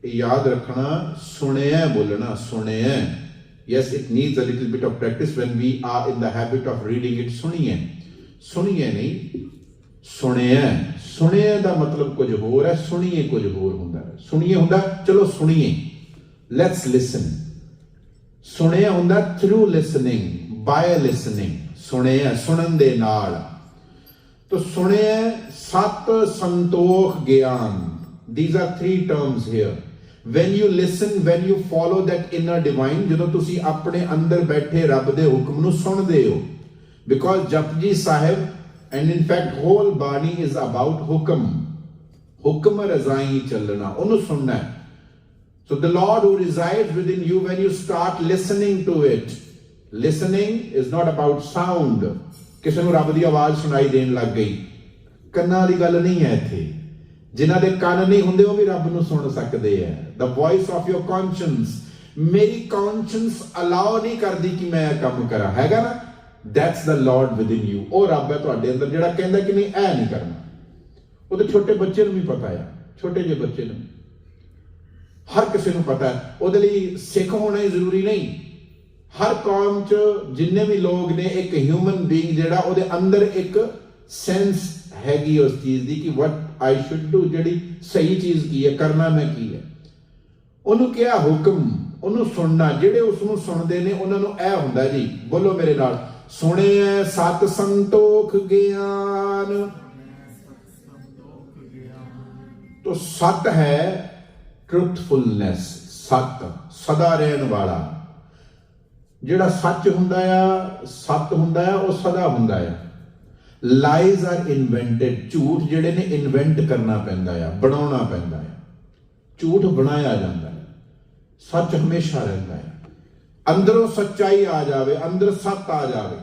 याद रखना, सुनिया बोलना, सुनिया. Yes, it needs a little bit of practice when we are in the habit of reading it. सुनिए, सुनिए नहीं, सुनिए. सुनिए ਦਾ ਮਤਲਬ ਕੁਝ ਹੋਰ ਹੈ, ਸੁਣੀਏ ਕੁਝ ਹੋਰ ਹੁੰਦਾ ਹੈ. ਸੁਣੀਏ ਹੁੰਦਾ ਚਲੋ ਸੁਣੀਏ, let's listen. ਸੁਣਿਆ ਹੁੰਦਾ through listening, by listening. ਸੁਣਿਆ ਸੁਣਨ ਦੇ ਨਾਲ. तो सुनिए सत संतोख ज्ञान. These are three terms here. When you listen, when you follow that inner divine, ਜਦੋਂ ਤੁਸੀਂ ਆਪਣੇ ਅੰਦਰ ਬੈਠੇ ਰੱਬ ਦੇ ਹੁਕਮ ਨੂੰ ਸੁਣਦੇ ਹੋ. Because Japji Sahib and in fact whole Bani is about ਹੁਕਮ. ਹੁਕਮ ਰਜ਼ਾਈ ਚੱਲਣਾ, ਉਹਨੂੰ ਸੁਣਨਾ ਹੈ. So the Lord who resides within you, when you start listening to it, listening is not about sound. ਕਿਸੇ ਨੂੰ ਰੱਬ ਦੀ ਆਵਾਜ਼ ਸੁਣਾਈ ਦੇਣ ਲੱਗ ਗਈ, ਕੰਨਾਂ ਵਾਲੀ ਗੱਲ ਨਹੀਂ ਹੈ ਇੱਥੇ. ਜਿਨ੍ਹਾਂ ਦੇ ਕੰਨ ਨਹੀਂ ਹੁੰਦੇ ਉਹ ਵੀ ਰੱਬ ਨੂੰ ਸੁਣ ਸਕਦੇ ਹੈ. The voice of your conscience. ਮੇਰੀ conscience allow ਨਹੀਂ ਕਰਦੀ ਕਿ ਮੈਂ ਇਹ ਕੰਮ ਕਰਾਂ, ਹੈਗਾ ਨਾ, that's the Lord within you. ਉਹ ਰੱਬ ਹੈ ਤੁਹਾਡੇ ਅੰਦਰ ਜਿਹੜਾ ਕਹਿੰਦਾ ਕਿ ਨਹੀਂ ਇਹ ਨਹੀਂ ਕਰਨਾ. ਉਹ ਤਾਂ ਛੋਟੇ ਬੱਚੇ ਨੂੰ ਵੀ ਪਤਾ ਹੈ, ਛੋਟੇ ਜਿਹੇ ਬੱਚੇ ਨੂੰ, ਹਰ ਕਿਸੇ ਨੂੰ ਪਤਾ ਹੈ. ਉਹਦੇ ਲਈ ਸਿੱਖ ਹੋਣਾ ਹੀ ਜ਼ਰੂਰੀ ਨਹੀਂ. ਹਰ ਕੌਮ 'ਚ ਜਿੰਨੇ ਵੀ ਲੋਕ ਨੇ, ਇੱਕ ਹਿਊਮਨ ਬੀਇੰਗ ਜਿਹੜਾ ਉਹਦੇ ਅੰਦਰ ਇੱਕ ਸੈਂਸ ਹੈਗੀ ਉਸ ਚੀਜ਼ ਦੀ ਕਿ ਵਟ ਆਈ ਸ਼ੁੱਡ ਡੂ, ਜਿਹੜੀ ਸਹੀ ਚੀਜ਼ ਕੀ ਹੈ, ਕਰਨਾ ਮੈਂ ਕੀ ਹੈ. ਉਹਨੂੰ ਕਿਹਾ ਹੁਕਮ, ਉਹਨੂੰ ਸੁਣਨਾ. ਜਿਹੜੇ ਉਸ ਨੂੰ ਸੁਣਦੇ ਨੇ ਉਹਨਾਂ ਨੂੰ ਇਹ ਹੁੰਦਾ ਜੀ, ਬੋਲੋ ਮੇਰੇ ਨਾਲ, ਸੁਣਿਐ ਸਤ ਸੰਤੋਖ ਗਿਆਨ. तो सत है ट्रुथफुलनेस. सत सदा रहन वाला, ਜਿਹੜਾ ਸੱਚ ਹੁੰਦਾ ਆ, ਸਤ ਹੁੰਦਾ ਆ, ਉਹ ਸਦਾ ਹੁੰਦਾ ਆ. Lies are invented. ਝੂਠ ਜਿਹੜੇ ਨੇ ਇਨਵੈਂਟ ਕਰਨਾ ਪੈਂਦਾ ਆ, ਬਣਾਉਣਾ ਪੈਂਦਾ ਆ. ਝੂਠ ਬਣਾਇਆ ਜਾਂਦਾ ਹੈ, ਸੱਚ ਹਮੇਸ਼ਾ ਰਹਿੰਦਾ ਹੈ. ਅੰਦਰੋਂ ਸੱਚਾਈ ਆ ਜਾਵੇ, ਅੰਦਰ ਸੱਤ ਆ ਜਾਵੇ.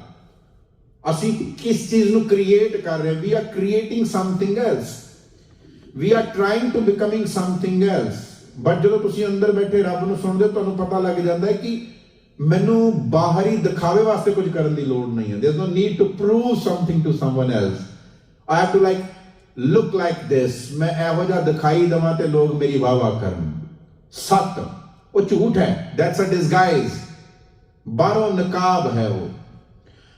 ਅਸੀਂ ਕਿਸ ਚੀਜ਼ ਨੂੰ ਕ੍ਰੀਏਟ ਕਰ ਰਹੇ? We are creating something else. We are trying to becoming something else. But ਜਦੋਂ ਤੁਸੀਂ ਅੰਦਰ ਬੈਠੇ ਰੱਬ ਨੂੰ ਸੁਣਦੇ ਹੋ, ਤੁਹਾਨੂੰ ਪਤਾ ਲੱਗ ਜਾਂਦਾ ਹੈ ਕਿ ਮੈਨੂੰ ਬਾਹਰੀ ਦਿਖਾਵੇ ਵਾਸਤੇ ਕੁਝ ਕਰਨ ਦੀ ਲੋੜ ਨਹੀਂ ਹੈ. There's no need to prove something to someone else. I have to like look like this. ਮੈਂ ਇਹੋ ਜਿਹਾ ਦਿਖਾਈ ਦੇਵਾਂ ਤੇ ਲੋਕ ਮੇਰੀ ਵਾਹ ਵਾਹ ਕਰਨ. ਸੱਤ ਉਹ ਝੂਠ ਹੈ. That's a disguise. ਬਾਹਰੋਂ ਨਕਾਬ ਹੈ ਉਹ.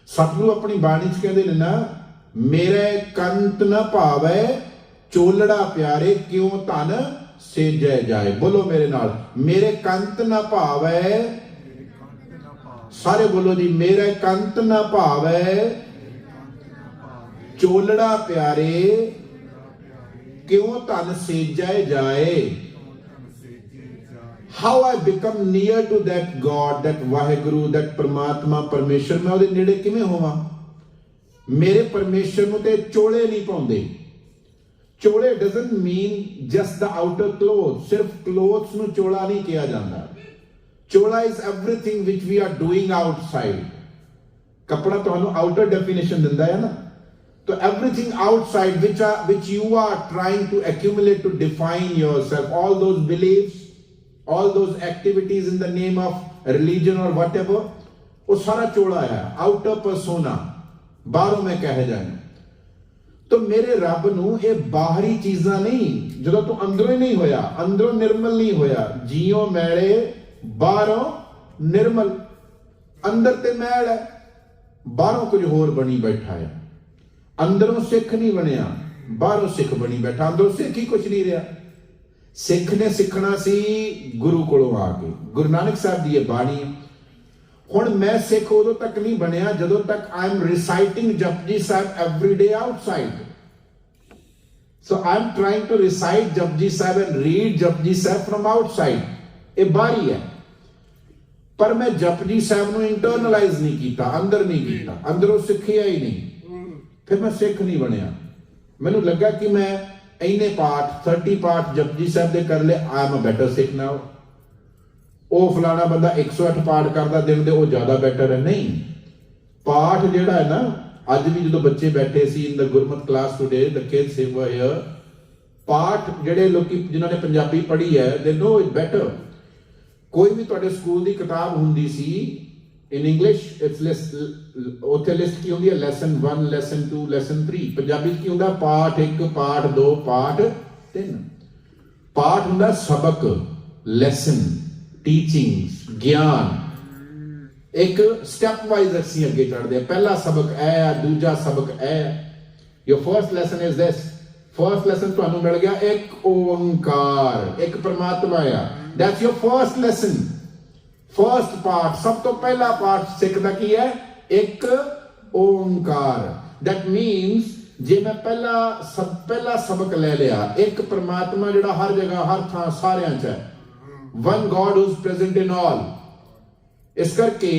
ਸਤਿਗੁਰੂ ਆਪਣੀ ਬਾਣੀ 'ਚ ਕਹਿੰਦੇ ਨੇ ਨਾ, ਮੇਰੇ ਕੰਤ ਨਾ ਭਾਵੈ ਚੋਲੜਾ ਪਿਆਰੇ, ਕਿਉਂ ਧਨ ਸੇਜੈ ਜਾਏ. ਬੋਲੋ ਮੇਰੇ ਨਾਲ, ਮੇਰੇ ਕੰਤ ਨਾ ਭਾਵੈ. ਸਾਰੇ ਬੋਲੋ ਜੀ, ਮੇਰੇ ਕੰਤ ਨਾ ਭਾਵੈ ਚੋਲੜਾ ਪਿਆਰੇ, ਕਿਉਂ ਧਨ ਸੇਜੈ ਜਾਏ. How I become near to that God, that Waheguru, that ਪਰਮਾਤਮਾ, ਪਰਮੇਸ਼ਰ, ਮੈਂ ਉਹਦੇ ਨੇੜੇ ਕਿਵੇਂ ਹੋਵਾਂ? ਮੇਰੇ ਪਰਮੇਸ਼ਰ ਨੂੰ ਤੇ ਚੋਲੇ ਨਹੀਂ ਪਾਉਂਦੇ. ਚੋਲੇ doesn't mean just the outer clothes. ਸਿਰਫ clothes ਨੂੰ ਚੋਲਾ ਨਹੀਂ ਕਿਹਾ ਜਾਂਦਾ. ਚੋਲਾ is everything which we are doing outside. ਕੱਪੜਾ ਤੁਹਾਨੂੰ outer definition ਦਿੰਦਾ ਹੈ ਨਾ. So everything outside which you are trying to accumulate to define yourself, all those beliefs, all those activities in the name of religion or whatever, ਉਹ ਸਾਰਾ ਚੋਲਾ ਹੈ, outer persona. ਬਾਹਰੋਂ ਮੈਂ ਕਹਿ ਜਾਣਾ. तो मेरे रब नूं ये बाहरी चीज़ां नहीं, जो तू अंदरों ही नहीं होया, अंदरों निर्मल नहीं होया, जियों मैले बाहरों निर्मल. अंदर ते मैल है, बाहरों कुछ होर बनी बैठा है. अंदरों सिख नहीं बनिया, बाहरों सिख बनी बैठा. अंदरों सिख ही कुछ नहीं रहा. सिख ने सिखना सी गुरु कोलों आके. गुरु नानक साहब दी ये बाणी. ਹੁਣ ਮੈਂ ਸਿੱਖ ਉਦੋਂ ਤੱਕ ਨਹੀਂ ਬਣਿਆ ਜਦੋਂ ਤੱਕ I am reciting Japji Sahib every day outside. So I am trying to recite Japji Sahib and read Japji Sahib from outside. ਇਹ ਬਾਹਰੀ ਹੈ, ਪਰ ਮੈਂ Japji Sahib ਨੂੰ internalize ਨਹੀਂ ਕੀਤਾ, ਅੰਦਰ ਨਹੀਂ ਕੀਤਾ, ਅੰਦਰੋਂ ਸਿੱਖਿਆ ਹੀ ਨਹੀਂ. ਫਿਰ ਮੈਂ ਸਿੱਖ ਨਹੀਂ ਬਣਿਆ. ਮੈਨੂੰ ਲੱਗਾ ਕਿ ਮੈਂ ਇੰਨੇ ਪਾਠ 30 ਪਾਠ Japji Sahib ਦੇ ਕਰ ਲਏ, I am a better Sikh now. ਉਹ ਫਲਾਣਾ ਬੰਦਾ 108 ਪਾਠ ਕਰਦਾ ਦਿਨ ਦੇ, ਉਹ ਜ਼ਿਆਦਾ ਬੈਟਰ ਹੈ. ਨਹੀਂ, ਪਾਠ ਜਿਹੜਾ ਹੈ ਨਾ, ਅੱਜ ਵੀ ਜਦੋਂ ਬੱਚੇ ਬੈਠੇ ਸੀ ਇਨ ਦਾ ਗੁਰਮਤ ਕਲਾਸ ਟੁਡੇ, ਦ ਕਿਡਸ ਵਰ ਹੇਅਰ, ਪਾਠ ਜਿਹੜੇ ਲੋਕੀ ਜਿਨ੍ਹਾਂ ਨੇ ਪੰਜਾਬੀ ਪੜ੍ਹੀ ਹੈ, ਦੇ ਨੋ ਇਟ ਬੈਟਰ. ਕੋਈ ਵੀ ਤੁਹਾਡੇ ਸਕੂਲ ਦੀ ਕਿਤਾਬ ਹੁੰਦੀ ਸੀ ਇਨ ਇੰਗਲਿਸ਼, ਇਟਸ ਲਿਸਟ, ਉੱਥੇ ਲਿਸਟ ਕੀ ਹੁੰਦੀ ਹੈ, ਲੈਸਨ 1, ਲੈਸਨ 2, ਲੈਸਨ 3. ਪੰਜਾਬੀ 'ਚ ਕੀ ਹੁੰਦਾ, ਪਾਠ 1, ਪਾਠ 2, ਪਾਠ 3. ਪਾਠ ਹੁੰਦਾ ਸਬਕ, ਲੈਸਨ, ਟੀਚਿੰਗਸ, ਗਿਆਨ। ਇੱਕ ਸਟੈਪ ਵਾਈਜ਼ ਅਸੀਂ ਅੱਗੇ ਚੜ੍ਹਦੇ ਆ। ਪਹਿਲਾ ਸਬਕ ਇਹ ਹੈ, ਦੂਜਾ ਸਬਕ ਇਹ ਹੈ। Your first lesson is this. First lesson ਤੁਹਾਨੂੰ ਮਿਲ ਗਿਆ ਇੱਕ ਓੰਕਾਰ, ਇੱਕ ਪਰਮਾਤਮਾ ਆ। That's your first lesson. First part, ਸਭ ਤੋਂ ਪਹਿਲਾ ਪਾਠ ਸਿੱਖ ਦਾ ਕੀ ਹੈ? ਇੱਕ ਓੰਕਾਰ। That means ਜੇ ਮੈਂ ਪਹਿਲਾ ਸਬਕ ਲੈ ਲਿਆ, ਇੱਕ ਪਰਮਾਤਮਾ ਜਿਹੜਾ ਹਰ ਜਗ੍ਹਾ, ਹਰ ਥਾਂ, ਸਾਰਿਆਂ 'ਚ ਹੈ। One God who's present in all. ਇਸ ਕਰਕੇ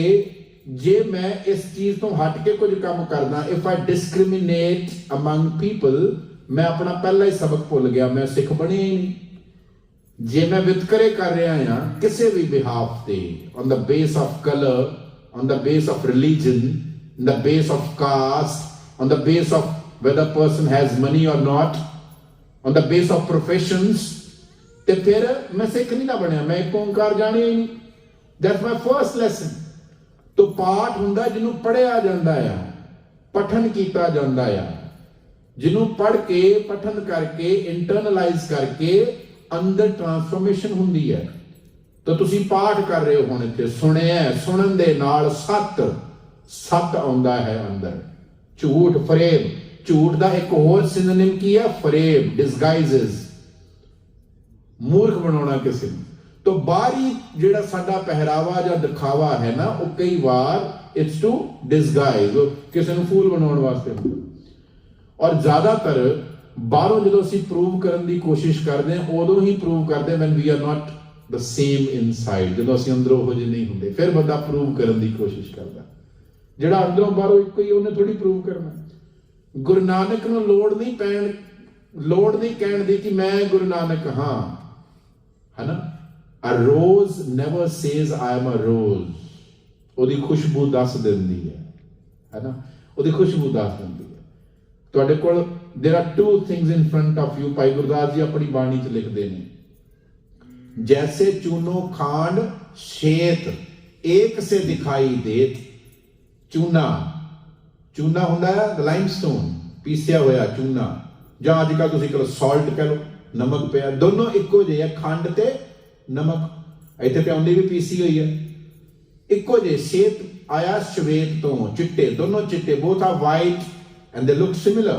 ਜੇ ਮੈਂ ਇਸ ਚੀਜ਼ ਤੋਂ ਹਟ ਕੇ ਕੁਝ ਕੰਮ ਕਰਦਾ, if I discriminate among people, ਮੈਂ ਆਪਣਾ ਪਹਿਲਾ ਹੀ ਸਬਕ ਭੁੱਲ ਗਿਆ, ਮੈਂ ਸਿੱਖ ਬਣਿਆ ਹੀ ਨਹੀਂ। ਜੇ ਮੈਂ ਵਿਤਕਰੇ ਕਰ ਰਿਹਾ ਹਾਂ ਕਿਸੇ ਵੀ ਬਿਹਾਫ ਤੇ, on the base of color, on the base of religion, on the base of caste, on the base of whether person has money or not, on the base of professions, ਤੇ ਫਿਰ ਮੈਂ ਸਿੱਖ ਨਹੀਂ ਨਾ ਬਣਿਆ, ਮੈਂ ਇੱਕ ਓਂਕਾਰ ਜਾਣਿਆ ਹੀ ਨਹੀਂ। That's my first lesson. ਤੋ ਪਾਠ ਹੁੰਦਾ ਜਿਹਨੂੰ ਪੜ੍ਹਿਆ ਜਾਂਦਾ ਆ, ਪਠਨ ਕੀਤਾ ਜਾਂਦਾ ਆ, ਜਿਹਨੂੰ ਪੜ੍ਹ ਕੇ, ਪਠਨ ਕਰਕੇ, ਇੰਟਰਨਲਾਈਜ਼ ਕਰਕੇ ਅੰਦਰ ਟ੍ਰਾਂਸਫਰਮੇਸ਼ਨ ਹੁੰਦੀ ਹੈ। ਤਾਂ ਤੁਸੀਂ ਪਾਠ ਕਰ ਰਹੇ ਹੋ ਹੁਣ ਇੱਥੇ, ਸੁਣਿਆ, ਸੁਣਨ ਦੇ ਨਾਲ ਸੱਤ ਆਉਂਦਾ ਹੈ ਅੰਦਰ। ਝੂਠ, ਫਰੇਬ, ਝੂਠ ਦਾ ਇੱਕ ਹੋਰ ਸਿਨੋਨਿਮ ਕੀ ਹੈ? ਫਰੇਬ, ਡਿਸਗਾਈਜ਼ਸ, ਮੂਰਖ ਬਣਾਉਣਾ ਕਿਸੇ ਨੂੰ। तो बाहरी ਜਿਹੜਾ ਸਾਡਾ ਪਹਿਰਾਵਾ ਜਾਂ ਦਿਖਾਵਾ ਹੈ ਨਾ, ਉਹ ਕਈ ਵਾਰ ਇਟਸ ਟੂ ਡਿਸਗਾਈਜ਼, ਕਿਸੇ ਨੂੰ ਫੂਲ ਬਣਾਉਣ ਵਾਸਤੇ ਹੁੰਦਾ। ਔਰ ਜ਼ਿਆਦਾਤਰ ਬਾਹਰੋਂ ਜਦੋਂ ਅਸੀਂ ਪ੍ਰੂਵ ਕਰਨ ਦੀ ਕੋਸ਼ਿਸ਼ ਕਰਦੇ ਹਾਂ, ਉਦੋਂ ਹੀ ਪ੍ਰੂਵ ਕਰਦੇ when we are not the same inside, ਜਦੋਂ ਅਸੀਂ ਅੰਦਰੋਂ ਉਹੋ ਜਿਹੇ ਨਹੀਂ ਹੁੰਦੇ, ਫਿਰ ਬੰਦਾ ਪ੍ਰੂਵ ਕਰਨ ਦੀ ਕੋਸ਼ਿਸ਼ ਕਰਦਾ। ਜਿਹੜਾ ਅੰਦਰੋਂ ਬਾਹਰੋਂ ਇੱਕੋ ਹੀ, ਉਹਨੇ ਥੋੜੀ ਪ੍ਰੂਵ ਕਰਨਾ। ਗੁਰੂ ਨਾਨਕ ਨੂੰ ਲੋੜ ਨਹੀਂ ਕਹਿਣ ਦੀ ਕਿ ਮੈਂ ਗੁਰੂ ਨਾਨਕ ਹਾਂ, ਹੈ ਨਾ। A rose never says I am a rose. ਉਹਦੀ ਖੁਸ਼ਬੂ ਦੱਸ ਦਿੰਦੀ ਹੈ ਨਾ, ਉਹਦੀ ਖੁਸ਼ਬੂ ਦੱਸ ਦਿੰਦੀ ਹੈ। ਤੁਹਾਡੇ ਕੋਲ there are two things in front of you. Bhai Gurdas ji ਆਪਣੀ ਬਾਣੀ 'ਚ ਲਿਖਦੇ ਨੇ, ਜੈਸੇ ਚੂਨੋ ਖਾਂਡ ਸ਼ੇਤ ਏਕ ਸੇ ਦਿਖਾਈ ਦੇਤ। ਚੂਨਾ ਹੁੰਦਾ ਹੈ ਲਾਈਮਸਟੋਨ, ਪੀਸਿਆ ਹੋਇਆ ਚੂਨਾ, ਜਾਂ ਅੱਜ ਕੱਲ੍ਹ ਤੁਸੀਂ ਕਹੋ ਸਾਲਟ ਕਹਿ ਲਓ, ਨਮਕ ਪਿਆ, ਦੋਨੋਂ ਇੱਕੋ ਜਿਹੇ ਆ, ਖੰਡ ਤੇ ਨਮਕ। ਇੱਥੇ ਪਿਆਉਂਦੀ ਵੀ ਪੀਸੀ ਹੋਈ ਹੈ, ਇੱਕੋ ਜਿਹੇ। ਸ਼ੇਤ ਆਇਆ ਸ਼ਵੇਤ ਤੋਂ, ਚਿੱਟੇ, ਦੋਨੋਂ ਚਿੱਟੇ, both are white and they look similar,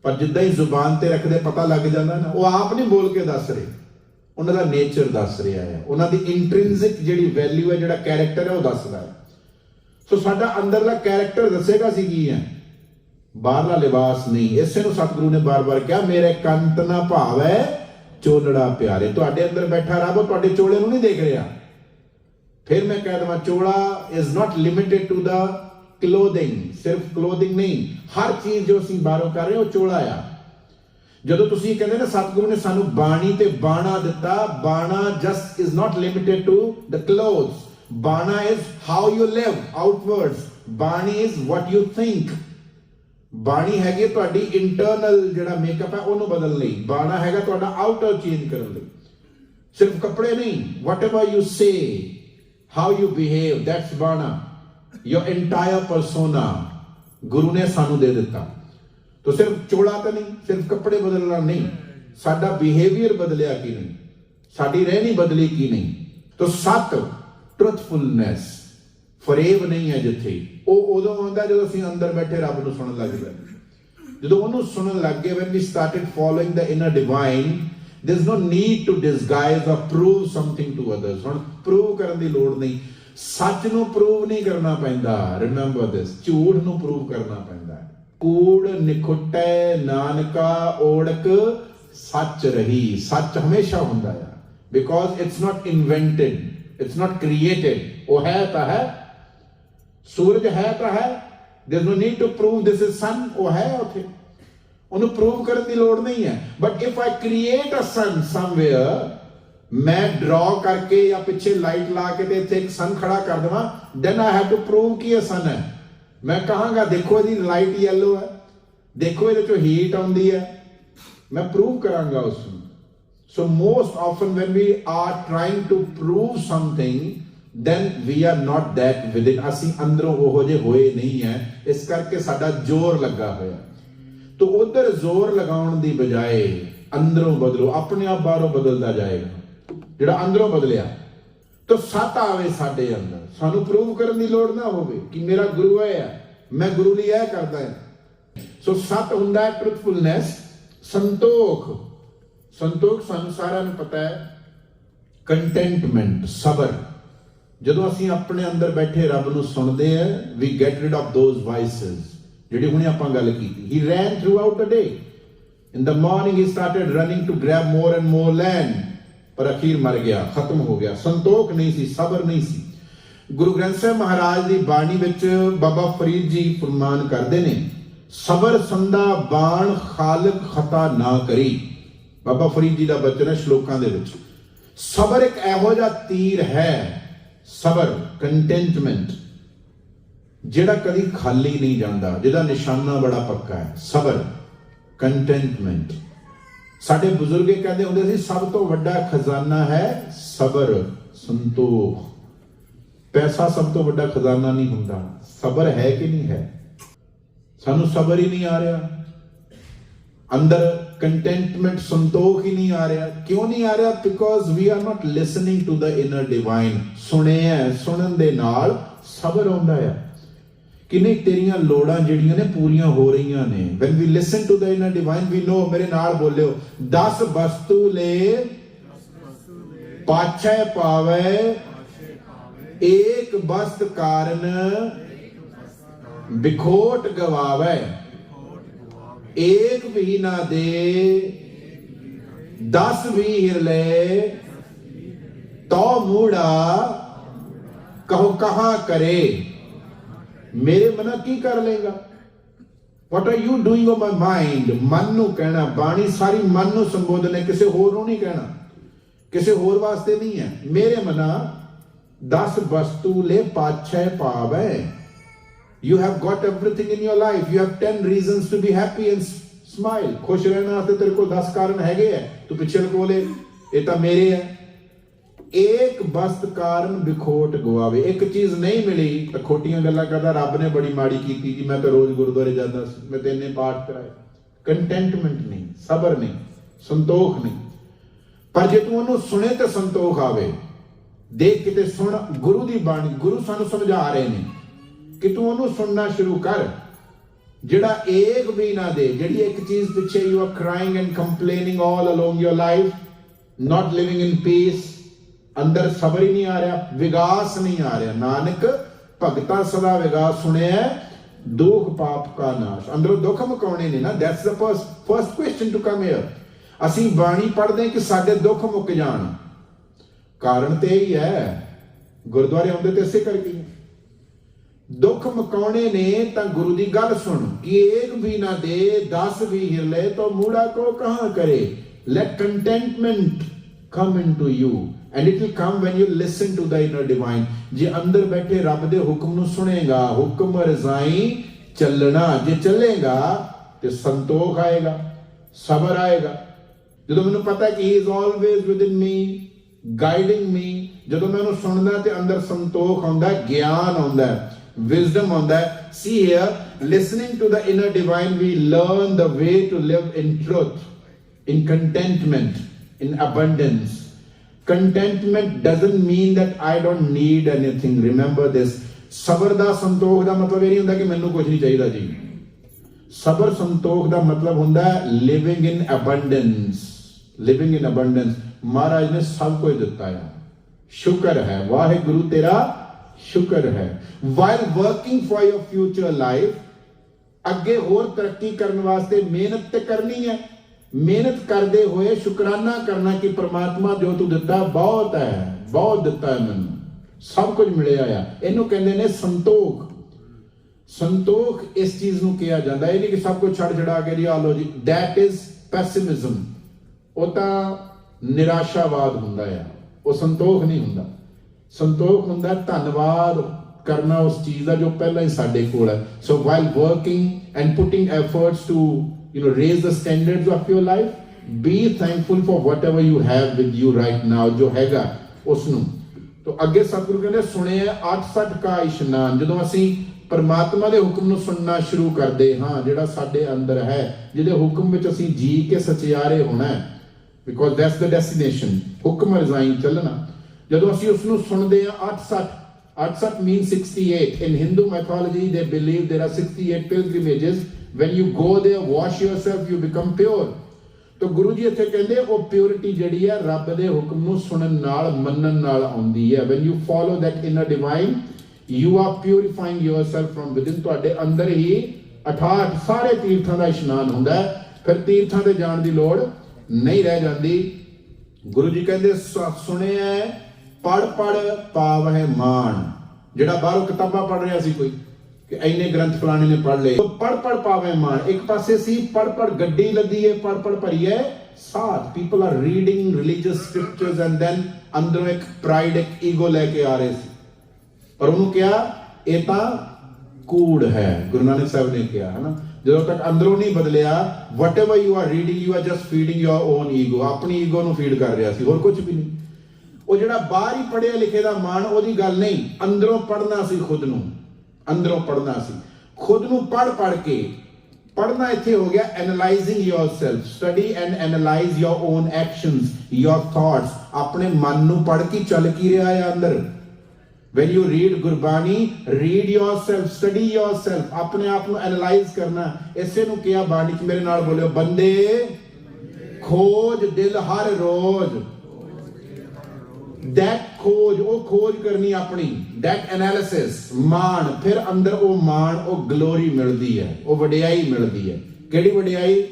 ਪਰ ਜਿੱਦਾਂ ਹੀ ਜ਼ੁਬਾਨ ਤੇ ਰੱਖਦੇ ਪਤਾ ਲੱਗ ਜਾਂਦਾ ਨਾ, ਉਹ ਆਪ ਨਹੀਂ ਬੋਲ ਕੇ ਦੱਸ ਰਹੇ, ਉਹਨਾਂ ਦਾ ਨੇਚਰ ਦੱਸ ਰਿਹਾ ਹੈ, ਉਹਨਾਂ ਦੀ ਇੰਟ੍ਰਿੰਸਿਕ ਜਿਹੜੀ ਵੈਲਿਊ ਹੈ, ਜਿਹੜਾ ਕੈਰੈਕਟਰ ਹੈ, ਉਹ ਦੱਸਦਾ ਹੈ। ਸੋ ਸਾਡਾ ਅੰਦਰਲਾ ਕੈਰੈਕਟਰ ਦੱਸੇਗਾ ਸੀ ਕੀ ਹੈ, ਬਾਹਰਲਾ ਲਿਬਾਸ ਨਹੀਂ। ਇਸੇ ਨੂੰ ਸਤਿਗੁਰੂ ਨੇ ਬਾਰ-ਬਾਰ ਕਿਹਾ, ਮੇਰੇ ਕੰਤ ਨਾ ਭਾਵ ਹੈ ਚੋਲੜਾ ਪਿਆਰੇ। ਤੁਹਾਡੇ ਅੰਦਰ ਬੈਠਾ ਰੱਬ ਤੁਹਾਡੇ ਚੋਲੇ ਨੂੰ ਨਹੀਂ ਦੇਖ ਰਿਹਾ। ਫਿਰ ਮੈਂ ਕਹਿ ਦਵਾਂ, chola is not limited to the clothing, ਸਿਰਫ ਕਲੋਥਿੰਗ ਨਹੀਂ, ਹਰ ਚੀਜ਼ ਜੋ ਅਸੀਂ ਬਾਹਰੋਂ ਕਰ ਰਹੇ ਉਹ ਚੋਲਾ ਆ। ਜਦੋਂ ਤੁਸੀਂ ਕਹਿੰਦੇ ਨਾ ਸਤਿਗੁਰੂ ਨੇ ਸਾਨੂੰ ਬਾਣੀ ਤੇ ਬਾਣਾ ਦਿੱਤਾ, bana just is not limited to the clothes, bana is how you live outwards, bani is what you think. ਬਾਣੀ ਹੈਗੀ ਤੁਹਾਡੀ ਇੰਟਰਨਲ ਜਿਹੜਾ ਮੇਕਅਪ ਹੈ ਉਹਨੂੰ ਬਦਲਣ ਲਈ, ਬਾਣਾ ਹੈਗਾ ਤੁਹਾਡਾ ਆਊਟਰ ਚੇਂਜ ਕਰਨ ਲਈ। ਸਿਰਫ ਕੱਪੜੇ ਨਹੀਂ, whatever you say, how you behave, that's ਬਾਣਾ, your entire persona ਗੁਰੂ ਨੇ ਸਾਨੂੰ ਦੇ ਦਿੱਤਾ। ਤਾਂ ਸਿਰਫ ਚੋਲਾ ਤਾਂ ਨਹੀਂ, ਸਿਰਫ ਕੱਪੜੇ ਬਦਲਣਾ ਨਹੀਂ, ਸਾਡਾ ਬਿਹੇਵੀਅਰ ਬਦਲਿਆ ਕਿ ਨਹੀਂ, ਸਾਡੀ ਰਹਿਣੀ ਬਦਲੀ ਕਿ ਨਹੀਂ। ਤਾਂ 7 ਟਰੂਥਫੁਲਨੈਸ, ਫਰੇਬ ਨਹੀਂ ਹੈ ਜਿੱਥੇ, ਉਹ ਉਦੋਂ ਆਉਂਦਾ ਜਦੋਂ ਅਸੀਂ ਅੰਦਰ ਬੈਠੇ ਰੱਬ ਨੂੰ ਸੁਣਨ ਲੱਗ ਜਾਂਦੇ। ਜਦੋਂ ਉਹਨੂੰ ਸੁਣਨ ਲੱਗ ਗਏ, when we started following the inner divine, there is no need to disguise or prove something to others. ਹੁਣ ਪ੍ਰੂਵ ਕਰਨ ਦੀ ਲੋੜ ਨਹੀਂ, ਸੱਚ ਨੂੰ ਪ੍ਰੂਵ ਨਹੀਂ ਕਰਨਾ ਪੈਂਦਾ। ਰਿਮੈਂਬਰ ਦਿਸ, ਝੂਠ ਨੂੰ ਪ੍ਰੂਵ ਕਰਨਾ ਪੈਂਦਾ। ਕੂੜ ਨਿਖੁੱਟੈ ਨਾਨਕਾ ਓੜਕ ਸੱਚ ਰਹੀ। ਸੱਚ ਹਮੇਸ਼ਾ ਹੁੰਦਾ ਆ, because it's not invented, it's not created. ਉਹ ਹੈ ਤਾਂ ਹੈ, ਸੂਰਜ ਹੈ ਤਾਂ ਹੈ, there is no need to prove this is sun, ਉਹ ਹੈ ਉੱਥੇ, ਉਹਨੂੰ ਪ੍ਰੂਵ ਕਰਨ ਦੀ ਲੋੜ ਨਹੀਂ ਹੈ। But if I create a sun somewhere, ਮੈਂ ਡਰਾ ਕਰਕੇ ਜਾਂ ਪਿੱਛੇ ਲਾਈਟ ਲਾ ਕੇ ਤੇ ਇੱਥੇ ਇੱਕ ਸਨ ਖੜਾ ਕਰ ਦੇਵਾਂ, then I have to prove ਕਿ ਇਹ ਸਨ ਹੈ। ਮੈਂ ਕਹਾਂਗਾ ਦੇਖੋ ਇਹਦੀ ਲਾਈਟ ਯੈਲੋ ਹੈ, ਦੇਖੋ ਇਹਦੇ ਚੋਂ ਹੀਟ ਆਉਂਦੀ ਹੈ, ਮੈਂ ਪ੍ਰੂਵ ਕਰਾਂਗਾ ਉਸ ਨੂੰ। So most often when we are trying to prove something, then we are not that within, ਅਸੀਂ ਅੰਦਰੋਂ ਉਹੋ ਜਿਹੇ ਹੋਏ ਨਹੀਂ ਹੈ, ਇਸ ਕਰਕੇ ਸਾਡਾ ਜ਼ੋਰ ਲੱਗਾ ਹੋਇਆ। ਤੋ ਉਧਰ ਜ਼ੋਰ ਲਗਾਉਣ ਦੀ ਬਜਾਏ ਅੰਦਰੋਂ ਬਦਲੋ, ਆਪਣੇ ਆਪ ਬਾਹਰੋਂ ਬਦਲਦਾ ਜਾਏਗਾ। ਜਿਹੜਾ ਅੰਦਰੋਂ ਬਦਲਿਆ ਤਾਂ ਸੱਤ ਆਵੇ ਸਾਡੇ ਅੰਦਰ, ਸਾਨੂੰ ਪ੍ਰੂਵ ਕਰਨ ਦੀ ਲੋੜ ਨਾ ਹੋਵੇ ਕਿ ਮੇਰਾ ਗੁਰੂ ਇਹ ਹੈ, ਮੈਂ ਗੁਰੂ ਲਈ ਇਹ ਕਰਦਾ ਹਾਂ। ਸੋ ਸੱਤ ਹੁੰਦਾ ਹੈ ਟਰੂਥਫੁਲਨੈਸ। ਸੰਤੋਖ, ਸੰਤੋਖ ਸਾਨੂੰ ਸਾਰਿਆਂ ਨੂੰ ਪਤਾ ਹੈ। ਕੰਟੈਂਟਮੈਂਟ, ਸਬਰ। ਜਦੋਂ ਅਸੀਂ ਆਪਣੇ ਅੰਦਰ ਬੈਠੇ ਰੱਬ ਨੂੰ ਸੁਣਦੇ ਆ, we get rid of those vices, ਜਿਹੜੀ ਹੁਣੇ ਆਪਾਂ ਗੱਲ ਕੀਤੀ। He ran throughout the day. In the morning he started running to grab more and more land, ਪਰ ਅਖੀਰ ਮਰ ਗਿਆ, ਖਤਮ ਹੋ ਗਿਆ। ਸੰਤੋਖ ਨਹੀਂ ਸੀ, ਸਬਰ ਨਹੀਂ ਸੀ। ਗੁਰੂ ਗ੍ਰੰਥ ਸਾਹਿਬ ਮਹਾਰਾਜ ਦੀ ਬਾਣੀ ਵਿੱਚ ਬਾਬਾ ਫਰੀਦ ਜੀ ਫਰਮਾਨ ਕਰਦੇ ਨੇ, ਸਬਰ ਸੰਦਾ ਬਾਣ ਖਾਲਕ ਖਤਾ ਨਾ ਕਰੀ। ਬਾਬਾ ਫਰੀਦ ਜੀ ਦਾ ਬਚਨ ਹੈ ਸ਼ਲੋਕਾਂ ਦੇ ਵਿੱਚ। ਸਬਰ ਇੱਕ ਇਹੋ ਜਿਹਾ ਤੀਰ ਹੈ, ਸਬਰ, ਕੰਟੈਂਟਮੈਂਟ, ਜਿਹੜਾ ਕਦੀ ਖਾਲੀ ਨਹੀਂ ਜਾਂਦਾ, ਜਿਹਦਾ ਨਿਸ਼ਾਨਾ ਬੜਾ ਪੱਕਾ ਹੈ। ਸਬਰ, ਕੰਟੈਂਟਮੈਂਟ। ਸਾਡੇ ਬਜ਼ੁਰਗ ਕਹਿੰਦੇ ਹੁੰਦੇ ਸੀ, ਸਭ ਤੋਂ ਵੱਡਾ ਖਜ਼ਾਨਾ ਹੈ ਸਬਰ, ਸੰਤੋਖ। ਪੈਸਾ ਸਭ ਤੋਂ ਵੱਡਾ ਖਜ਼ਾਨਾ ਨਹੀਂ ਹੁੰਦਾ, ਸਬਰ ਹੈ ਕਿ ਨਹੀਂ ਹੈ। ਸਾਨੂੰ ਸਬਰ ਹੀ ਨਹੀਂ ਆ ਰਿਹਾ ਅੰਦਰ, ਕੰਟੈਂਟਮੈਂਟ, ਸੰਤੋਖ ਹੀ ਨਹੀਂ ਆ ਰਿਹਾ। ਕਿਉਂ ਨਹੀਂ ਆ ਰਿਹਾ? Because we are not listening to the inner divine. ਸੁਣਨ ਦੇ ਨਾਲ ਸਬਰ ਆਉਂਦਾ ਆ ਕਿ ਨਹੀਂ, ਤੇਰੀਆਂ ਲੋੜਾਂ ਜਿਹੜੀਆਂ ਨੇ ਪੂਰੀਆਂ ਹੋ ਰਹੀਆਂ ਨੇ। when we listen to the inner divine we know, ਮੇਰੇ ਨਾਲ ਬੋਲਿਓ, 10 ਵਸਤੂ ਲੈ ਪਾਛੈ ਪਾਵੇ, ਏਕ ਬਸਤ ਕਾਰਨ ਬਿਖੋਟ ਗਵਾਵੇ, ਏਕ ਵੀ ਨਾ ਦੇ 10 ਵੀ ਹਿਰਲੇ, ਤੋ ਮੂੜਾ ਕਹੋ ਕਹਾਂ ਕਰੇ। ਮੇਰੇ ਮਨਾ ਕੀ ਕਰ ਲੇਗਾ? What are you doing on my mind. ਮਨ ਨੂੰ ਕਹਿਣਾ, ਬਾਣੀ ਸਾਰੀ ਮਨ ਨੂੰ ਸੰਬੋਧਨ ਹੈ, ਕਿਸੇ ਹੋਰ ਨੂੰ ਨਹੀਂ ਕਹਿਣਾ, ਕਿਸੇ ਹੋਰ ਵਾਸਤੇ ਨਹੀਂ ਹੈ। ਮੇਰੇ ਮਨਾ 10 ਵਸਤੂ ਲੈ ਪਾਛੈ ਪਾਵੇ। You have got everything in your life. You have 10 reasons to be happy and smile. खुश रहने वास्ते तेरे को 10 कारण हैगे है, तू पिछे लको ले, ये तो मेरे है। एक बस्त कारण बिखोट गवावे। एक चीज नहीं मिली तो खोटियां गल्लां करदा, रब ने बड़ी माड़ी कीती जी, मैं तो रोज गुरुद्वारे जाता सी, मैं तो इन्ने पाठ कराए। कंटेंटमेंट नहीं, सबर नहीं, संतोख नहीं। पर जे तू उन्होंने सुने तो संतोख आवे। देख किते सुन गुरु दी बाणी, गुरु सानू समझा रहे ने कि तू ਉਹਨੂੰ ਸੁਣਨਾ ਸ਼ੁਰੂ ਕਰ, ਜਿਹੜਾ ਏਕ ਵੀ ਨਾ ਦੇ। ਜਿਹੜੀ ਇੱਕ ਚੀਜ਼ ਪਿੱਛੇ you are crying and complaining all along your life, not living in piece, ਅੰਦਰ ਸਬਰ ਹੀ ਨਹੀਂ ਆ ਰਿਹਾ, ਵਿਗਾਸ ਨਹੀਂ ਆ ਰਿਹਾ। ਨਾਨਕ ਭਗਤਾ ਸਦਾ ਵਿਗਾਸ ਸੁਣਿਆ, ਦੁੱਖ ਪਾਪ ਕਾ ਨਾਸ਼। ਅੰਦਰੋਂ ਦੁੱਖ ਮੁਕਾਉਣੇ ਨੇ ਨਾ, that's the first question to come here. ਅਸੀਂ ਬਾਣੀ ਪੜ੍ਹਦੇ ਕਿ ਸਾਡੇ ਦੁੱਖ ਮੁੱਕ ਜਾਣ, ਕਾਰਨ ਤੇ ਇਹੀ ਹੈ, ਗੁਰਦੁਆਰੇ ਆਉਂਦੇ ਤੇ ਇਸੇ ਕਰਕੇ। ਦੁੱਖ ਮੁਕਾਉਣੇ ਨੇ ਤਾਂ ਗੁਰੂ ਦੀ ਗੱਲ ਸੁਣ ਕਿ ਏਕ ਵੀ ਨਾ ਦੇ 10 ਵੀ ਹਿਰਲੇ ਤਾਂ ਮੂੜਾ ਕੋ ਕਹਾਂ ਕਰੇ। Let contentment come into you and it will come when you listen to the inner divine। ਜੇ ਅੰਦਰ ਬੈਠੇ ਰੱਬ ਦੇ ਹੁਕਮ ਨੂੰ ਸੁਣੇਗਾ, ਹੁਕਮ ਰਜ਼ਾਈ ਚੱਲਣਾ, ਜੇ ਚੱਲੇਗਾ ਤੇ ਸੰਤੋਖ ਆਏਗਾ, ਸਬਰ ਆਏਗਾ। ਜਦੋਂ ਮੈਨੂੰ ਪਤਾ ਕਿ he is always within me guiding me, ਜਦੋਂ ਮੈਂ ਉਹਨੂੰ ਸੁਣਦਾ ਤੇ ਅੰਦਰ ਸੰਤੋਖ ਆਉਂਦਾ, ਗਿਆਨ ਆਉਂਦਾ, wisdom ਆਉਂਦਾ। See here, listening to the inner divine we learn the way to live in truth, in contentment, in abundance। Contentment doesn't mean that I don't need anything। Remember this। ਸਬਰ ਦਾ, ਸੰਤੋਖ ਦਾ ਮਤਲਬ ਇਹ ਨਹੀਂ ਹੁੰਦਾ ਕਿ ਮੈਨੂੰ ਕੁਝ ਨਹੀਂ ਚਾਹੀਦਾ ਜੀ। ਸਬਰ ਸੰਤੋਖ ਦਾ ਮਤਲਬ ਹੁੰਦਾ living in abundance, living in abundance। ਮਹਾਰਾਜ ਨੇ ਸਭ ਕੁਝ ਦਿੱਤਾ ਹੈ, ਸ਼ੁਕਰ ਹੈ, ਵਾਹਿਗੁਰੂ ਤੇਰਾ ਸ਼ੁਕਰ ਹੈ। while working for your future life, ਅੱਗੇ ਹੋਰ ਤਰੱਕੀ ਕਰਨ ਵਾਸਤੇ ਮਿਹਨਤ ਤੇ ਕਰਨੀ ਹੈ। ਮਿਹਨਤ ਕਰਦੇ ਹੋਏ ਸ਼ੁਕਰਾਨਾ ਕਰਨਾ ਕਿ ਪ੍ਰਮਾਤਮਾ ਜੋ ਤੂੰ ਦਿੱਤਾ ਬਹੁਤ ਹੈ, ਬਹੁਤ ਦਿੱਤਾ ਹੈ, ਮੈਨੂੰ ਸਭ ਕੁਝ ਮਿਲਿਆ ਆ। ਇਹਨੂੰ ਕਹਿੰਦੇ ਨੇ ਸੰਤੋਖ। ਸੰਤੋਖ ਇਸ ਚੀਜ਼ ਨੂੰ ਕਿਹਾ ਜਾਂਦਾ, ਇਹ ਨਹੀਂ ਕਿ ਸਭ ਕੁਝ ਛੱਡ ਛੜਾ ਕੇ ਜੀ ਆ ਲੋ ਜੀ, that is pessimism। ਉਹ ਤਾਂ ਨਿਰਾਸ਼ਾਵਾਦ ਹੁੰਦਾ ਆ, ਉਹ ਸੰਤੋਖ ਨਹੀਂ ਹੁੰਦਾ। ਸੰਤੋਖ ਹੁੰਦਾ ਧੰਨਵਾਦ ਕਰਨਾ ਉਸ ਚੀਜ਼ ਦਾ ਜੋ ਪਹਿਲਾਂ ਹੀ ਸਾਡੇ ਕੋਲ ਹੈ। ਸੋ while working and putting efforts to raise the standards of your life, be thankful for whatever you have with you right now, ਜੋ ਹੈਗਾ ਉਸ ਨੂੰ। तो ਅੱਗੇ ਸਤਿਗੁਰੂ ਕਹਿੰਦੇ ਸੁਣਿਆ 8 ਸੱਠ ਕਾ ਇਸ਼ਨਾਨ। ਜਦੋਂ ਅਸੀਂ परमात्मा के हुक्म ਨੂੰ ਸੁਣਨਾ ਸ਼ੁਰੂ ਕਰਦੇ ਹਾਂ ਜਿਹੜਾ ਸਾਡੇ ਅੰਦਰ ਹੈ ਜਿਹਦੇ ਹੁਕਮ ਵਿੱਚ ਅਸੀਂ ਜੀ ਕੇ ਸਚਿਆਰੇ ਹੋਣਾ ਹੈ ਬਿਕੋਜ਼ ਦੈਟਸ ਦ ਡੈਸਟੀਨੇਸ਼ਨ ਹੁਕਮ ਰਜ਼ਾਈ ਚੱਲਣਾ ਜਦੋਂ ਅਸੀਂ ਉਸ ਨੂੰ ਸੁਣਦੇ ਹਾਂ 860 means 68 in Hindu mythology they believe there are 68 pilgrimages when you go there wash yourself you become pure तो गुरु जी ਇੱਥੇ ਕਹਿੰਦੇ ਉਹ ਪਿਓਰਿਟੀ ਜਿਹੜੀ ਹੈ ਰੱਬ ਦੇ ਹੁਕਮ ਨੂੰ ਸੁਣਨ ਨਾਲ ਮੰਨਣ ਨਾਲ ਆਉਂਦੀ ਹੈ when you follow that inner divine you are purifying yourself from within ਤੁਹਾਡੇ ਅੰਦਰ ਹੀ 68 ਸਾਰੇ ਤੀਰਥਾਂ ਦਾ ਇਸ਼ਨਾਨ ਹੁੰਦਾ ਹੈ ਫਿਰ ਤੀਰਥਾਂ ਤੇ ਜਾਣ ਦੀ ਲੋੜ ਨਹੀਂ ਰਹਿ ਜਾਂਦੀ ਗੁਰੂ ਜੀ ਕਹਿੰਦੇ ਸੁਣਿਆ ਪੜ ਪਾਵਹਿ ਮਾਣ ਜਿਹੜਾ ਬਾਹਰੋਂ ਕਿਤਾਬਾਂ ਪੜ ਰਿਹਾ ਸੀ ਕੋਈ ਕਿ ਇੰਨੇ ਗ੍ਰੰਥ ਫਲਾਣੇ ਨੇ ਪੜ ਲਏ ਪੜ ਪਾਵੇ ਮਾਣ ਇੱਕ ਪਾਸੇ ਸੀ ਪੜ ਗੱਡੀ ਲੱਦੀ ਹੈ ਪੜ ਭਰੀ ਹੈ ਸਾਥ people are reading religious scriptures and then ਅੰਦਰੋਂ ਇੱਕ ਪ੍ਰਾਈਡ ਇੱਕ ਈਗੋ ਲੈ ਕੇ ਆ ਰਹੇ ਸੀ ਪਰ ਉਹਨੂੰ ਕਿਹਾ ਇਹ ਤਾਂ ਕੂੜ ਹੈ ਗੁਰੂ ਨਾਨਕ ਸਾਹਿਬ ਨੇ ਕਿਹਾ ਹੈ ਨਾ ਜਦੋਂ ਤੱਕ ਅੰਦਰੋਂ ਨਹੀਂ ਬਦਲਿਆ whatever you are reading you are just feeding your own ego ਆਪਣੀ ਈਗੋ ਨੂੰ ਫੀਡ ਕਰ ਰਿਹਾ ਸੀ ਹੋਰ ਕੁਝ ਵੀ ਨਹੀਂ ਉਹ ਜਿਹੜਾ ਬਾਹਰ ਹੀ ਪੜਿਆ ਲਿਖੇ ਦਾ ਮਾਣ ਉਹਦੀ ਗੱਲ ਨਹੀਂ ਅੰਦਰੋਂ ਪੜਨਾ ਸੀ ਖੁਦ ਨੂੰ ਅੰਦਰੋਂ ਪੜਨਾ ਸੀ ਖੁਦ ਨੂੰ ਪੜ ਕੇ ਪੜਨਾ ਇੱਥੇ ਹੋ ਗਿਆ analysing yourself study and analyse your own actions your thoughts ਆਪਣੇ ਮਨ ਨੂੰ ਪੜ ਕੇ ਚੱਲ ਕੀ ਰਿਹਾ ਹੈ ਅੰਦਰ when you read Gurbani read yourself study yourself ਆਪਣੇ ਆਪ ਨੂੰ ਐਨਾਲਾਈਜ਼ ਕਰਨਾ ਇਸੇ ਨੂੰ ਕਿਹਾ ਬਾਣੀ ਚ ਮੇਰੇ ਨਾਲ ਬੋਲਿਓ ਬੰਦੇ ਖੋਜ ਦਿਲ ਹਰ ਰੋਜ਼ that ਖੋਜ ਉਹ ਖੋਜ ਕਰਨੀ ਆਪਣੀ that analysis ਮਾਣ ਫਿਰ ਅੰਦਰ ਉਹ ਮਾਣ ਉਹ ਗਲੋਰੀ ਮਿਲਦੀ ਹੈ ਉਹ ਵਡਿਆਈ ਮਿਲਦੀ ਹੈ ਕਿਹੜੀ ਵਡਿਆਈ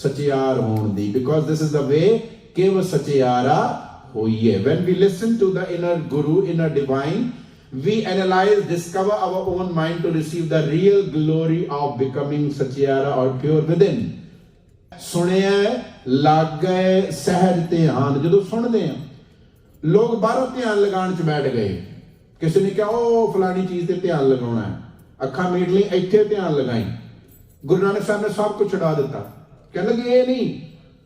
ਸਚਿਆਰ ਹੋਣ ਦੀ because this is the way ਕਿ ਉਹ ਸਚਿਆਰਾ ਹੋਈਏ when we listen to the inner guru inner divine we analyze discover our own mind to receive the real glory of becoming ਸਚਿਆਰਾ or pure within ਸੁਣਿਆ ਲੱਗ ਗਏ ਸਹਿਜ ਧਿਆਨ ਜਦੋਂ ਸੁਣਦੇ ਆ ਲੋਕ ਬਾਹਰੋਂ ਧਿਆਨ ਲਗਾਉਣ ਚ ਬੈਠ ਗਏ ਕਿਸੇ ਨੇ ਕਿਹਾ ਉਹ ਫਲਾਣੀ ਚੀਜ਼ ਤੇ ਧਿਆਨ ਲਗਾਉਣਾ ਹੈ ਅੱਖਾਂ ਮੀਟ ਲਈ ਇੱਥੇ ਧਿਆਨ ਲਗਾਈ ਗੁਰੂ ਨਾਨਕ ਸਾਹਿਬ ਨੇ ਸਭ ਕੁਝ ਛੁਡਾ ਦਿੱਤਾ ਕਹਿੰਦੇ ਕਿ ਇਹ ਨਹੀਂ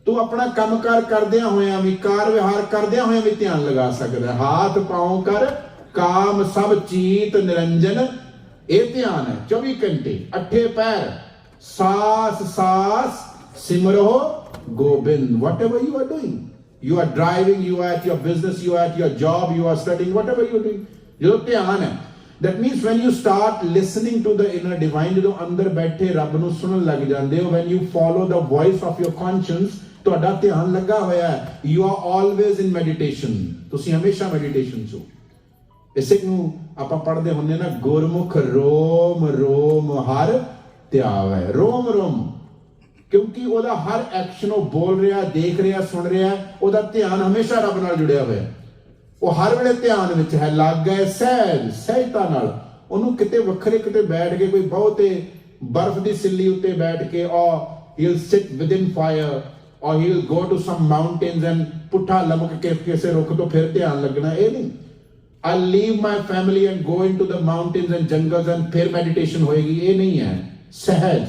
ਤੂੰ ਆਪਣਾ ਕੰਮਕਾਰ ਕਰਦਿਆਂ ਹੋਇਆਂ ਵੀ ਕਾਰ ਵਿਹਾਰ ਕਰਦਿਆਂ ਹੋਇਆਂ ਵੀ ਧਿਆਨ ਲਗਾ ਸਕਦਾ ਹਾਥ ਪਾਉ ਕਰ ਕਾਮ ਸਭ ਚੀਤ ਨਿਰੰਜਨ ਇਹ ਧਿਆਨ ਹੈ 24 ਘੰਟੇ ਅੱਠੇ ਪੈਰ ਸਾਸ ਸਿਮਰੋ Gobind whatever you are doing you are driving you are at your business you are at your job you are studying whatever you are doing ਜਦੋਂ ਧਿਆਨ ਹੈ that means when you start listening to the inner divine ਜਦੋਂ ਅੰਦਰ ਬੈਠੇ ਰੱਬ ਨੂੰ ਸੁਣਨ ਲੱਗ ਜਾਂਦੇ ਹੋ when you follow the voice of your conscience ਤੁਹਾਡਾ ਧਿਆਨ ਲੱਗਾ ਹੋਇਆ ਹੈ you are always in meditation ਤੁਸੀਂ ਹਮੇਸ਼ਾ ਮੈਡੀਟੇਸ਼ਨ 'ਚ ਹੋ ਇਸੇ ਨੂੰ ਆਪਾਂ ਪੜ੍ਹਦੇ ਹੁੰਦੇ ਨਾ ਗੁਰਮੁਖ ਰੋਮ ਰੋਮ ਹਰ ਧਿਆਵੈ ਰੋਮ ਰੋਮ ਕਿਉਂਕਿ ਉਹਦਾ ਹਰ ਐਕਸ਼ਨ ਉਹ ਬੋਲ ਰਿਹਾ ਦੇਖ ਰਿਹਾ ਸੁਣ ਰਿਹਾ ਉਹਦਾ ਧਿਆਨ ਹਮੇਸ਼ਾ ਰੱਬ ਨਾਲ ਜੁੜਿਆ ਹੋਇਆ ਉਹ ਹਰ ਵੇਲੇ ਧਿਆਨ ਵਿੱਚ ਹੈ ਲੱਗ ਗਏ ਸਹਿਜਤਾ ਨਾਲ ਉਹਨੂੰ ਕਿਤੇ ਵੱਖਰੇ ਕਿਤੇ ਬੈਠ ਕੇ ਕੋਈ ਬਹੁਤੇ ਬਰਫ਼ ਦੀ ਸਿੱਲੀ ਉੱਤੇ ਬੈਠ ਕੇ or he'll sit within fire or he'll go to some mountains and ਪੁੱਠਾ ਲਮਕ ਕੇ ਕਿਸੇ ਰੁੱਖ ਤੋਂ ਫਿਰ ਧਿਆਨ ਲੱਗਣਾ ਇਹ ਨਹੀਂ I'll leave my family and go into the mountains and jungles and ਫਿਰ ਮੈਡੀਟੇਸ਼ਨ ਹੋਏਗੀ ਇਹ ਨਹੀਂ ਹੈ ਸਹਿਜ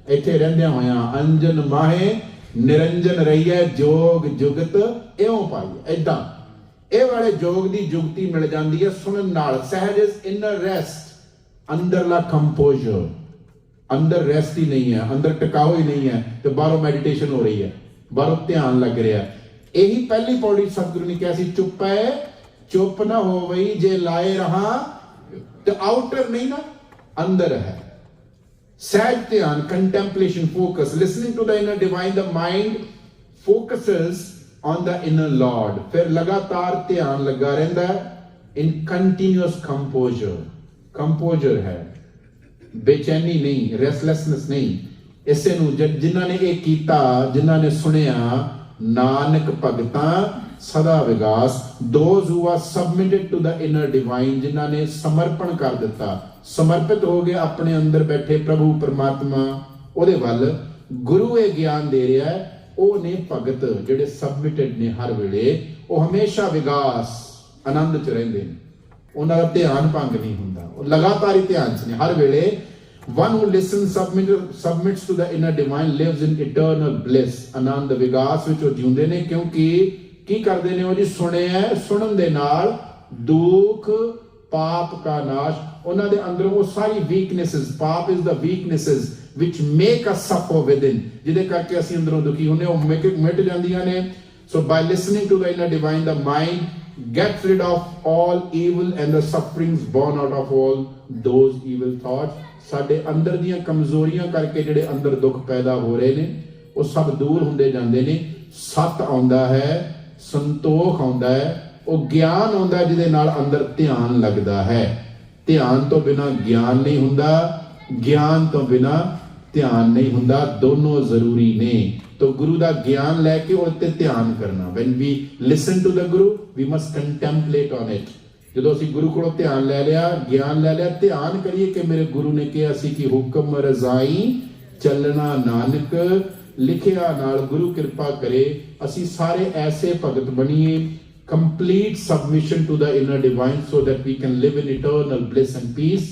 ਇੱਥੇ ਰਹਿੰਦਿਆਂ ਹੋਇਆਂ ਅੰਜਨ ਮਾਹੇ ਨਿਰੰਜਨ ਰਹੀਏ ਜੋਗ ਜੁਗਤ ਇਉਂ ਪਾਈਏ ਏਦਾਂ ਇਹ ਵਾਲੇ ਜੋਗ ਦੀ ਜੁਗਤੀ ਮਿਲ ਜਾਂਦੀ ਹੈ ਸੁਣਨ ਨਾਲ ਸਹਿਜ ਇਜ਼ ਇਨਰ ਰੈਸਟ ਅੰਦਰਲਾ ਕੰਪੋਜ਼ਰ ਅੰਦਰ ਰੈਸਟ ਹੀ ਨਹੀਂ ਹੈ ਅੰਦਰ ਟਿਕਾਓ ਹੀ ਨਹੀਂ ਹੈ ਤੇ ਬਾਹਰੋਂ ਮੈਡੀਟੇਸ਼ਨ ਹੋ ਰਹੀ ਹੈ ਬਾਹਰੋਂ ਧਿਆਨ ਲੱਗ ਰਿਹਾ ਇਹੀ ਪਹਿਲੀ ਪੌੜੀ ਸਤਿਗੁਰੂ ਨੇ ਕਿਹਾ ਸੀ ਚੁੱਪ ਨਾ ਹੋਵਈ ਜੇ ਲਾਏ ਰਹਾ ਤੇ ਆਊਟਰ ਨਹੀਂ ਨਾ ਅੰਦਰ ਹੈ ਸਹਿਜ ਧਿਆਨ contemplation focus listening to the inner divine the mind focuses on the inner lord ਫਿਰ ਲਗਾਤਾਰ ਧਿਆਨ ਲੱਗਾ ਰਹਿੰਦਾ in continuous composure ਹੈ ਬੇਚੈਨੀ ਨਹੀਂ restlessness ਨਹੀਂ ਇਸੇ ਨੂੰ ਜਿਨ੍ਹਾਂ ਨੇ ਇਹ ਕੀਤਾ ਜਿਨ੍ਹਾਂ ਨੇ ਸੁਣਿਆ ਨਾਨਕ ਭਗਤਾਂ ਸਦਾ ਵਿਗਾਸ those who are submitted to the inner divine ਜਿਨ੍ਹਾਂ ਨੇ ਸਮਰਪਣ ਕਰ ਦਿੱਤਾ ਸਮਰਪਿਤ ਹੋ ਗਏ ਆਪਣੇ ਅੰਦਰ ਬੈਠੇ ਪ੍ਰਭੂ ਪਰਮਾਤਮਾ ਉਹਦੇ ਵੱਲ ਗੁਰੂ ਇਹ ਗਿਆਨ ਦੇ ਰਿਹਾ ਹੈ ਉਹ ਨੇ ਭਗਤ ਜਿਹੜੇ ਸਬਮਿਟਡ ਨੇ ਹਰ ਵੇਲੇ ਉਹ ਹਮੇਸ਼ਾ ਵਿਗਾਸ ਆਨੰਦ ਚ ਰਹਿੰਦੇ ਨੇ ਉਹਨਾਂ ਦਾ ਧਿਆਨ ਭੰਗ ਨਹੀਂ ਹੁੰਦਾ ਉਹ ਲਗਾਤਾਰ ਹੀ ਧਿਆਨ ਚ ਨੇ ਹਰ ਵੇਲੇ one who listens submits to the inner divine lives in eternal bliss ਆਨੰਦ ਵਿਗਾਸ ਵਿੱਚ ਉਹ ਜਿਉਂਦੇ ਨੇ ਕਿਉਂਕਿ ਕੀ ਕਰਦੇ ਨੇ ਉਹ ਜੀ ਸੁਣਿਆ ਸੁਣਨ ਦੇ ਨਾਲ ਦੁੱਖ ਪਾਪ ਕਾ ਨਾਸ਼। ਉਹਨਾਂ ਦੇ ਅੰਦਰੋਂ ਉਹ ਸਾਰੀ ਵੀਕਨੈਸਸ, ਪਾਪ is the weaknesses which make us suffer within, ਜਿਹਦੇ ਕਰਕੇ ਅਸੀਂ ਅੰਦਰੋਂ ਦੁਖੀ ਹੁੰਦੇ, ਉਹ ਮਿਟ ਜਾਂਦੀਆਂ ਨੇ। So by listening to the inner divine, the mind gets rid of all evil and the sufferings born out of all those evil thoughts। ਸਾਡੇ ਅੰਦਰ ਦੀਆਂ ਕਮਜ਼ੋਰੀਆਂ ਕਰਕੇ ਜਿਹੜੇ ਅੰਦਰ ਦੁੱਖ ਪੈਦਾ ਹੋ ਰਹੇ ਨੇ ਉਹ ਸਭ ਦੂਰ ਹੁੰਦੇ ਜਾਂਦੇ ਨੇ। ਸਤ ਆਉਂਦਾ ਹੈ, ਸੰਤੋਖ ਆਉਂਦਾ ਹੈ, ਉਹ ਗਿਆਨ ਆਉਂਦਾ ਹੈ ਜਿਹਦੇ ਨਾਲ ਅੰਦਰ ਧਿਆਨ ਲੱਗਦਾ ਹੈ। ਧਿਆਨ ਤੋਂ ਬਿਨਾ ਗਿਆਨ ਨਹੀਂ ਹੁੰਦਾ, ਗਿਆਨ ਤੋਂ ਬਿਨਾ ਧਿਆਨ ਨਹੀਂ ਹੁੰਦਾ, ਦੋਨੋਂ ਜ਼ਰੂਰੀ ਨੇ। तो गुरु ਦਾ ਗਿਆਨ ਲੈ ਕੇ ਉਹ ਤੇ ਧਿਆਨ ਕਰਨਾ। when we listen to the guru we must contemplate on it। ਜਦੋਂ ਅਸੀਂ ਗੁਰੂ ਕੋਲੋਂ ਧਿਆਨ ਲੈ ਲਿਆ, ਗਿਆਨ ਲੈ ਲਿਆ, ਧਿਆਨ ਕਰੀਏ ਕਿ ਮੇਰੇ ਗੁਰੂ ਨੇ ਕਿਹਾ ਸੀ ਕਿ ਹੁਕਮ ਰਜ਼ਾਈ ਚੱਲਣਾ ਨਾਨਕ ਲਿਖਿਆ ਨਾਲ। ਗੁਰੂ ਕਿਰਪਾ ਕਰੇ ਅਸੀਂ ਸਾਰੇ ਐਸੇ ਭਗਤ ਬਣੀਏ, complete submission to the inner divine so that we can live in eternal bliss and peace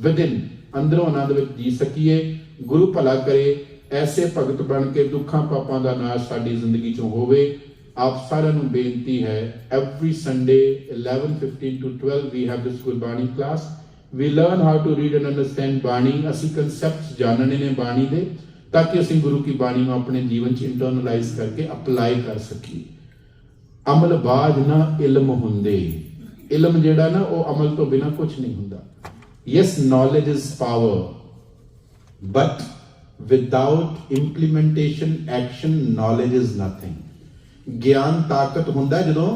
within। ਅੰਦਰੋਂ ਆਨੰਦ ਵਿੱਚ ਜੀ ਸਕੀਏ। ਗੁਰੂ ਭਲਾ ਕਰੇ ਐਸੇ ਭਗਤ ਬਣ ਕੇ ਦੁੱਖਾਂ ਪਾਪਾਂ ਦਾ ਨਾਸ਼ ਸਾਡੀ ਜ਼ਿੰਦਗੀ ਚੋਂ ਹੋਵੇ। ਆਪ ਸਾਰਿਆਂ ਨੂੰ ਬੇਨਤੀ ਹੈ, every Sunday 11:15 to 12 we have this Gurbani class। we learn how to read and understand ਬਾਣੀ। ਅਸੀਂ ਕਨਸੈਪਟਸ ਜਾਣਨੇ ਨੇ ਬਾਣੀ ਦੇ ਤਾਂ ਕਿ ਅਸੀਂ ਗੁਰੂ ਕੀ ਬਾਣੀ ਨੂੰ ਆਪਣੇ ਜੀਵਨ 'ਚ ਇੰਟਰਨਲਾਈਜ਼ ਕਰਕੇ ਅਪਲਾਈ ਕਰ ਸਕੀਏ। ਅਮਲ ਬਾਅਦ ਨਾ ਇਲਮ ਹੁੰਦੇ, ਇਲਮ ਜਿਹੜਾ ਨਾ ਉਹ ਅਮਲ ਤੋਂ ਬਿਨਾ ਕੁਝ ਨਹੀਂ ਹੁੰਦਾ। yes, knowledge is power, but without implementation, action, knowledge is nothing। ਗਿਆਨ ਤਾਕਤ ਹੁੰਦਾ ਜਦੋਂ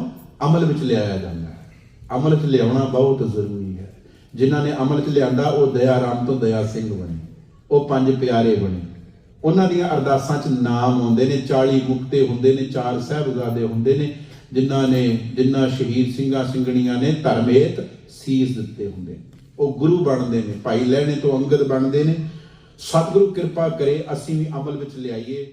ਅਮਲ ਵਿੱਚ ਲਿਆਇਆ ਜਾਂਦਾ ਹੈ। ਅਮਲ 'ਚ ਲਿਆਉਣਾ ਬਹੁਤ ਜ਼ਰੂਰੀ ਹੈ। ਜਿਨ੍ਹਾਂ ਨੇ ਅਮਲ 'ਚ ਲਿਆਂਦਾ ਉਹ ਦਇਆ ਰਾਮ ਤੋਂ ਦਇਆ ਸਿੰਘ ਬਣੇ, ਉਹ ਪੰਜ ਪਿਆਰੇ ਬਣੇ। ਉਹਨਾਂ ਦੀਆਂ ਅਰਦਾਸਾਂ 'ਚ ਨਾਮ ਆਉਂਦੇ ਨੇ, 40 ਮੁਕਤੇ ਹੁੰਦੇ ਨੇ, 4 ਸਾਹਿਬਜ਼ਾਦੇ ਹੁੰਦੇ ਨੇ ਜਿਨ੍ਹਾਂ ਸ਼ਹੀਦ ਸਿੰਘਾਂ ਸਿੰਘਣੀਆਂ ਨੇ ਧਰਮੇਤ ਸੀਸ ਦਿੱਤੇ ਹੁੰਦੇ ਨੇ। ਉਹ ਗੁਰੂ ਬਣਦੇ ਨੇ, ਭਾਈ ਲਹਿਣੇ ਤੋਂ ਅੰਗਦ ਬਣਦੇ ਨੇ। ਸਤਿਗੁਰੂ ਕਿਰਪਾ ਕਰੇ ਅਸੀਂ ਵੀ ਅਮਲ ਵਿੱਚ ਲਿਆਈਏ।